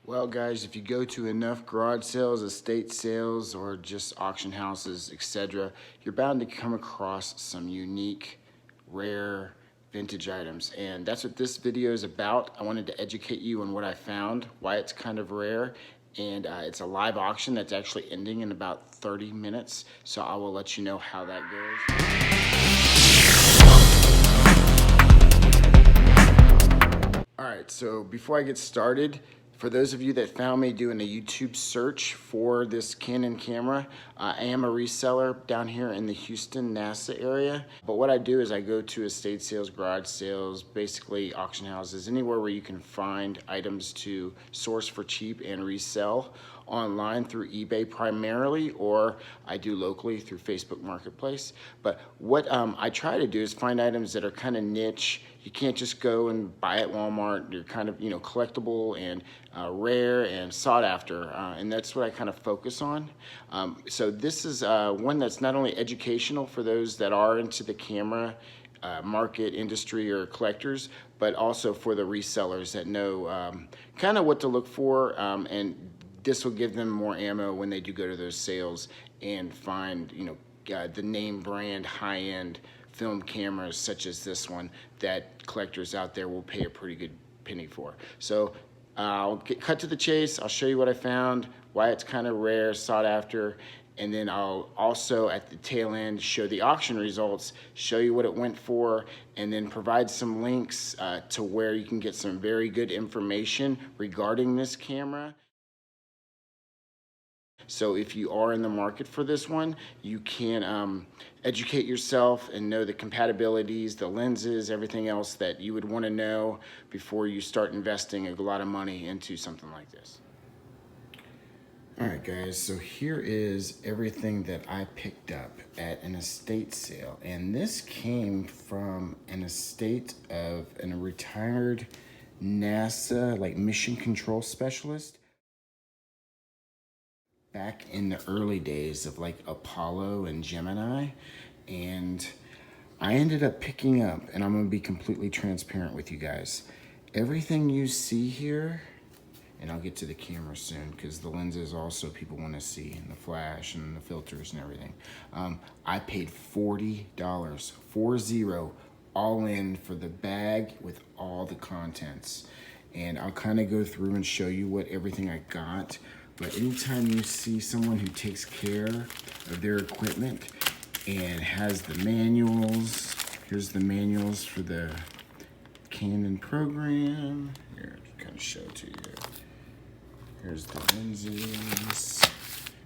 Well, guys, if you go to enough garage sales, estate sales, or just auction houses, etc., you're bound to come across some unique, rare, vintage items. And that's what this video is about. I wanted to educate you on what I found, why it's kind of rare, and it's a live auction that's actually ending in about 30 minutes. So I will let you know how that goes. All right, so before I get started, for those of you that found me doing a YouTube search for this Canon camera, I am a reseller down here in the Houston, NASA area. But what I do is I go to estate sales, garage sales, basically auction houses, anywhere where you can find items to source for cheap and resell online through eBay primarily, or I do locally through Facebook Marketplace. But what I try to do is find items that are kind of niche. You can't just go and buy at Walmart. They're kind of, collectible and rare and sought after, and that's what I kind of focus on. So this is one that's not only educational for those that are into the camera market industry or collectors, but also for the resellers that know kind of what to look for, and this will give them more ammo when they do go to those sales and find, the name brand high-end film cameras such as this one that collectors out there will pay a pretty good penny for. So I'll cut to the chase. I'll show you what I found, why it's kind of rare, sought after, and then I'll also at the tail end show the auction results, show you what it went for, and then provide some links to where you can get some very good information regarding this camera. So if you are in the market for this one, you can educate yourself and know the compatibilities, the lenses, everything else that you would want to know before you start investing a lot of money into something like this. All right, guys, so here is everything that I picked up at an estate sale. And this came from an estate of a retired NASA, mission control specialist. Back in the early days of Apollo and Gemini, and I ended up picking up, and I'm gonna be completely transparent with you guys, everything you see here, and I'll get to the camera soon because the lenses also people want to see, and the flash and the filters and everything. I paid $40, 40, all in for the bag with all the contents, and I'll kind of go through and show you what everything I got. But anytime you see someone who takes care of their equipment and has the manuals, here's the manuals for the Canon program. Here, I'll kind of show it to you. Here's the lenses,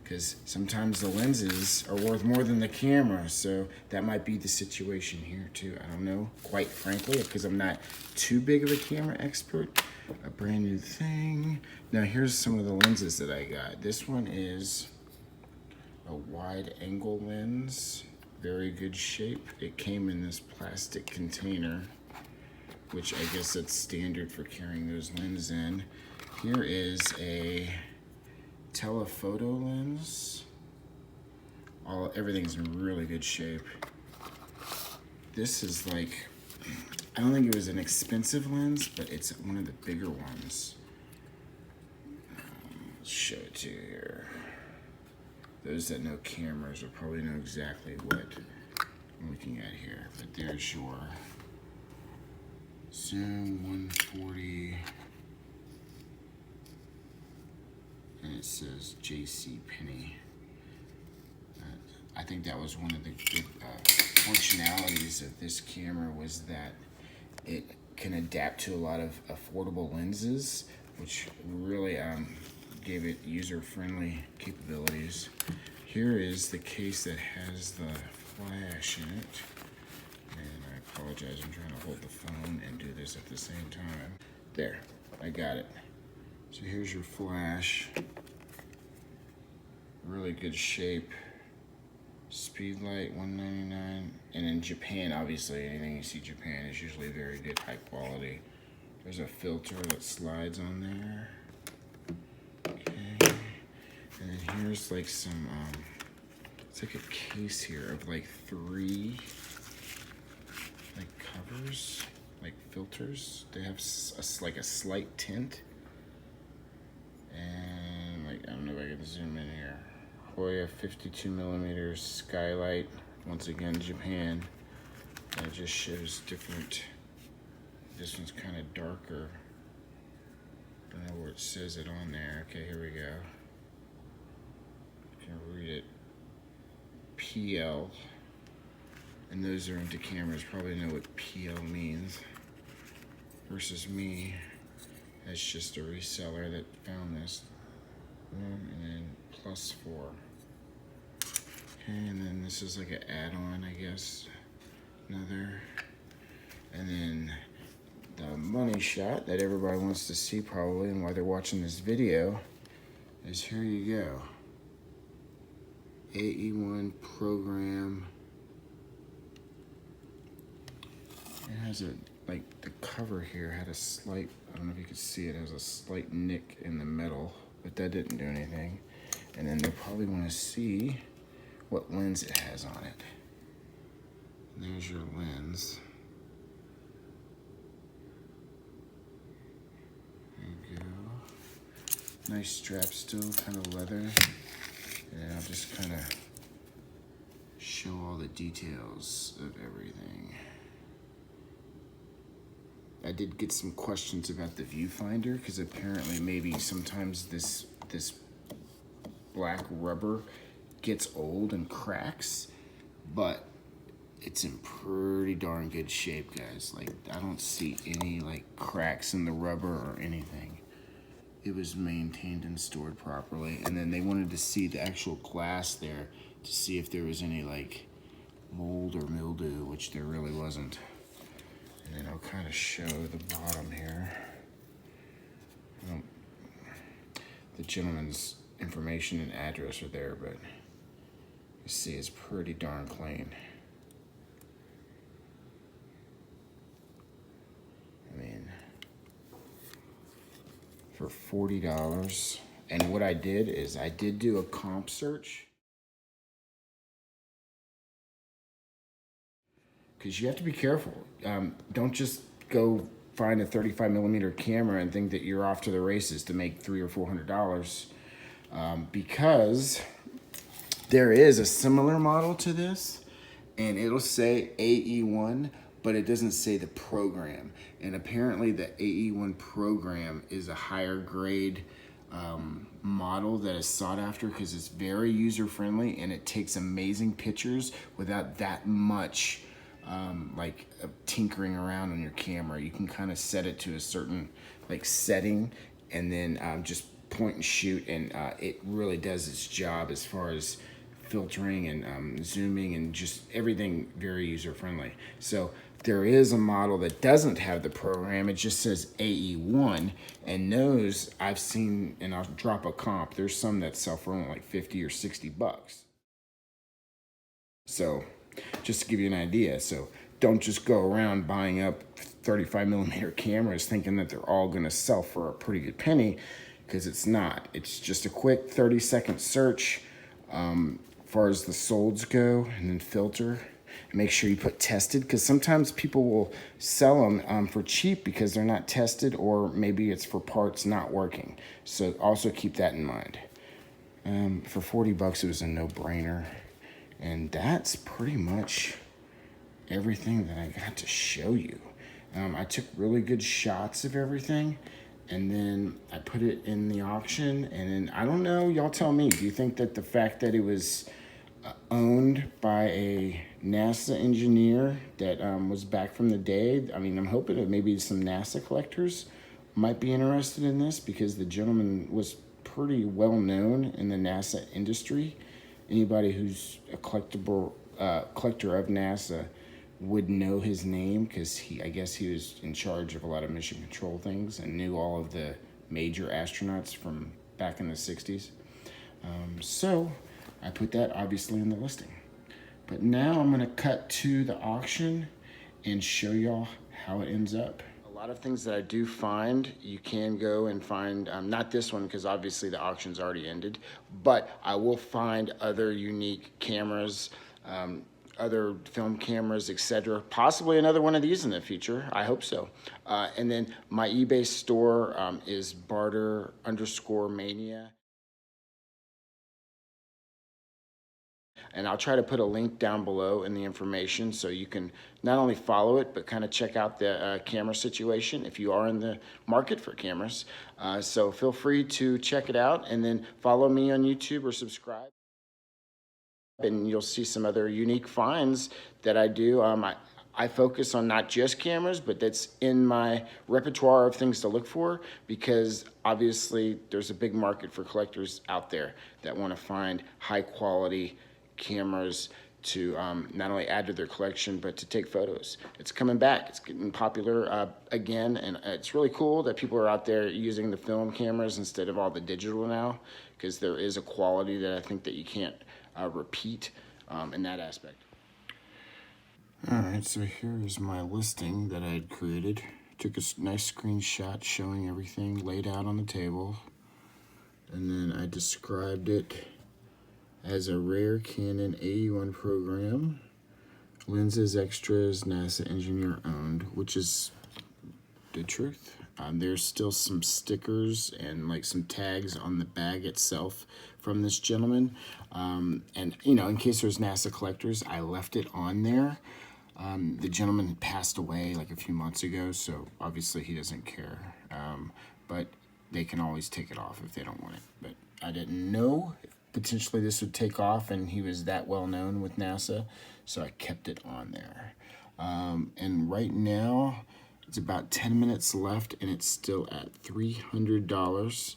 because sometimes the lenses are worth more than the camera, so that might be the situation here too. I don't know, quite frankly, because I'm not too big of a camera expert. A brand new thing. Now here's some of the lenses that I got. This one is a wide angle lens, very good shape. It came in this plastic container, which I guess that's standard for carrying those lenses in. Here is a telephoto lens. Everything's in really good shape. This is I don't think it was an expensive lens, but it's one of the bigger ones. Let's show it to you here. Those that know cameras will probably know exactly what I'm looking at here. But there's your Zoom 140. And it says JC Penney. I think that was one of the good functionalities of this camera, was that it can adapt to a lot of affordable lenses, which really gave it user-friendly capabilities. Here is the case that has the flash in it. And I apologize, I'm trying to hold the phone and do this at the same time. There, I got it. So here's your flash. Really good shape. Speedlight 199, and in Japan, obviously anything you see Japan is usually very good, high quality. There's a filter that slides on there. Okay, and then here's some it's like a case here of 3 covers, filters. They have a slight tint. zoom in here. Hoya 52 millimeters skylight. Once again, Japan. And it just shows different. This one's kind of darker. Don't know where it says it on there. Okay, here we go. You can read it. PL. And those are into cameras probably know what PL means. Versus me, as just a reseller that found this. And then +4. Okay, and then this is like an add-on, I guess. Another. And then the money shot that everybody wants to see probably, and why they're watching this video, is here you go. AE-1 Program. It has a, like the cover here had a slight, I don't know if you could see it, has a slight nick in the metal, but that didn't do anything. And then they probably want to see what lens it has on it. There's your lens. There you go. Nice strap still, kind of leather. And I'll just kind of show all the details of everything. I did get some questions about the viewfinder because apparently maybe sometimes this black rubber gets old and cracks, but it's in pretty darn good shape, guys. Like, I don't see any like cracks in the rubber or anything. It was maintained and stored properly. And then they wanted to see the actual glass there to see if there was any like mold or mildew, which there really wasn't. And then I'll kind of show the bottom here. The gentleman's information and address are there, but you see it's pretty darn clean. I mean, for $40. And what I did is I did do a comp search. Because you have to be careful. Don't just go find a 35 millimeter camera and think that you're off to the races to make $300 or $400. Because there is a similar model to this, and it'll say AE-1, but it doesn't say the program. And apparently the AE-1 program is a higher grade model that is sought after because it's very user friendly and it takes amazing pictures without that much like tinkering around on your camera. You can kind of set it to a certain like setting and then just point and shoot, and it really does its job as far as filtering and zooming and just everything very user friendly. So there is a model that doesn't have the program. It just says AE-1, and those I've seen, and I'll drop a comp. There's some that sell for only like 50 or 60 bucks. So just to give you an idea. So don't just go around buying up 35 millimeter cameras thinking that they're all gonna sell for a pretty good penny, because it's not. It's just a quick 30-second search as far as the solds go, and then filter. Make sure you put tested, because sometimes people will sell them for cheap because they're not tested, or maybe it's for parts not working. So also keep that in mind. For 40 bucks, it was a no-brainer. And that's pretty much everything that I got to show you. I took really good shots of everything, and then I put it in the auction. And then, I don't know, y'all tell me, do you think that the fact that it was owned by a NASA engineer that was back from the day, I mean, I'm hoping that maybe some NASA collectors might be interested in this, because the gentleman was pretty well known in the NASA industry. Anybody who's a collector of NASA would know his name, because I guess he was in charge of a lot of mission control things and knew all of the major astronauts from back in the 60s. So I put that obviously in the listing. But now I'm gonna cut to the auction and show y'all how it ends up. A lot of things that I do find, you can go and find, not this one because obviously the auction's already ended, but I will find other unique cameras, other film cameras, etc. Possibly another one of these in the future. I hope so. And then my eBay store is barter_mania. And I'll try to put a link down below in the information so you can not only follow it, but kind of check out the camera situation if you are in the market for cameras. So feel free to check it out, and then follow me on YouTube or subscribe. And you'll see some other unique finds that I do. I focus on not just cameras, but that's in my repertoire of things to look for, because obviously there's a big market for collectors out there that want to find high quality cameras to not only add to their collection, but to take photos. It's coming back. It's getting popular again, and it's really cool that people are out there using the film cameras instead of all the digital now, because there is a quality that I think that you can't repeat in that aspect. All right, so here's my listing that I had created. Took a nice screenshot showing everything laid out on the table, and then I described it as a rare Canon AE-1 Program, lenses, extras, NASA engineer owned, which is the truth. There's still some stickers and like some tags on the bag itself from this gentleman. And you know, in case there's NASA collectors, I left it on there. The gentleman passed away like a few months ago, so obviously he doesn't care. But they can always take it off if they don't want it. But I didn't know if potentially this would take off, and he was that well known with NASA, so I kept it on there. And right now, it's about 10 minutes left, and it's still at $300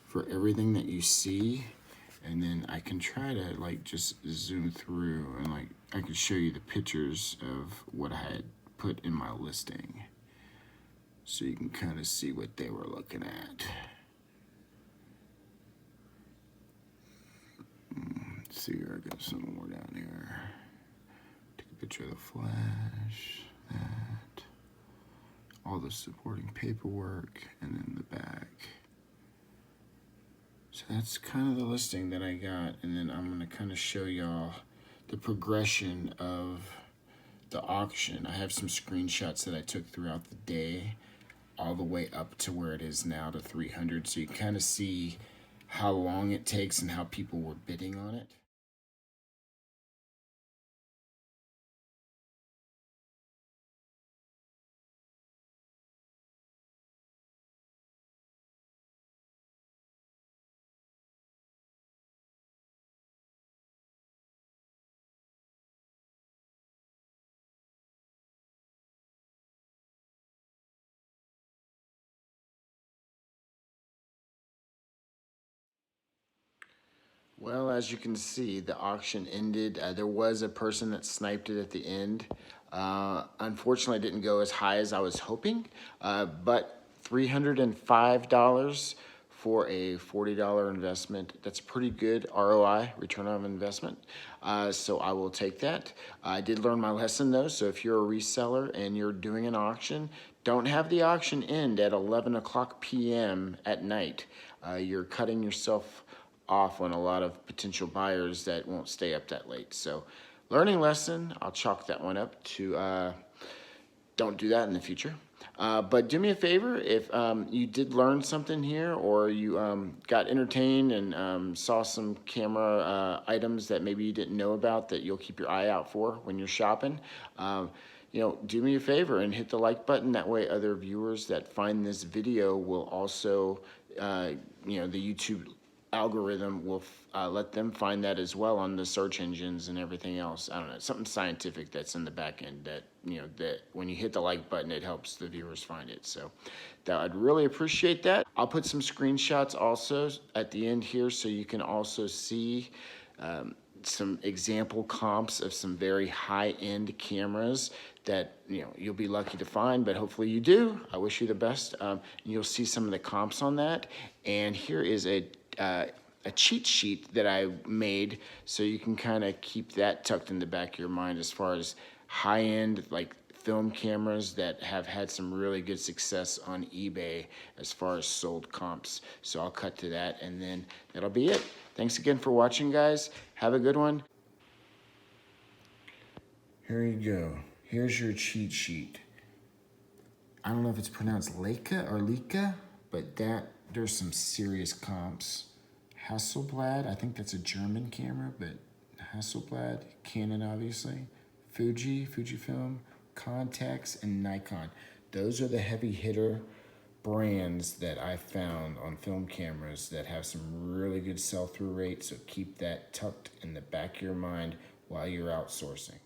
for everything that you see. And then I can try to like just zoom through, and like I can show you the pictures of what I had put in my listing, so you can kind of see what they were looking at. Let's see here, I got some more down here. Take a picture of the flash, that, all the supporting paperwork, and then the back. So that's kind of the listing that I got, and then I'm gonna kind of show y'all the progression of the auction. I have some screenshots that I took throughout the day, all the way up to where it is now to 300, so you kind of see how long it takes and how people were bidding on it. Well, as you can see, the auction ended. There was a person that sniped it at the end. Unfortunately, it didn't go as high as I was hoping, but $305 for a $40 investment. That's pretty good ROI, return on investment. So I will take that. I did learn my lesson though, so if you're a reseller and you're doing an auction, don't have the auction end at 11 o'clock p.m. at night. You're cutting yourself off on a lot of potential buyers that won't stay up that late. So learning lesson, I'll chalk that one up to don't do that in the future. But do me a favor, if you did learn something here, or you got entertained and saw some camera items that maybe you didn't know about that you'll keep your eye out for when you're shopping, you know, do me a favor and hit the like button. That way other viewers that find this video will also, you know, the YouTube algorithm will let them find that as well on the search engines and everything else. I don't know, something scientific that's in the back end that, you know, that when you hit the like button, it helps the viewers find it. So that I'd really appreciate that. I'll put some screenshots also at the end here, so you can also see some example comps of some very high-end cameras that, you know, you'll be lucky to find, but hopefully you do. I wish you the best. You'll see some of the comps on that. And here is a cheat sheet that I made, so you can kind of keep that tucked in the back of your mind as far as high-end like film cameras that have had some really good success on eBay as far as sold comps. So I'll cut to that, and then that'll be it. Thanks again for watching, guys. Have a good one. Here you go. Here's your cheat sheet. I don't know if it's pronounced Leica or Leica, but there's some serious comps. Hasselblad, I think that's a German camera, but Hasselblad, Canon obviously, Fuji, Fujifilm, Contax, and Nikon. Those are the heavy hitter brands that I found on film cameras that have some really good sell-through rates, so keep that tucked in the back of your mind while you're outsourcing.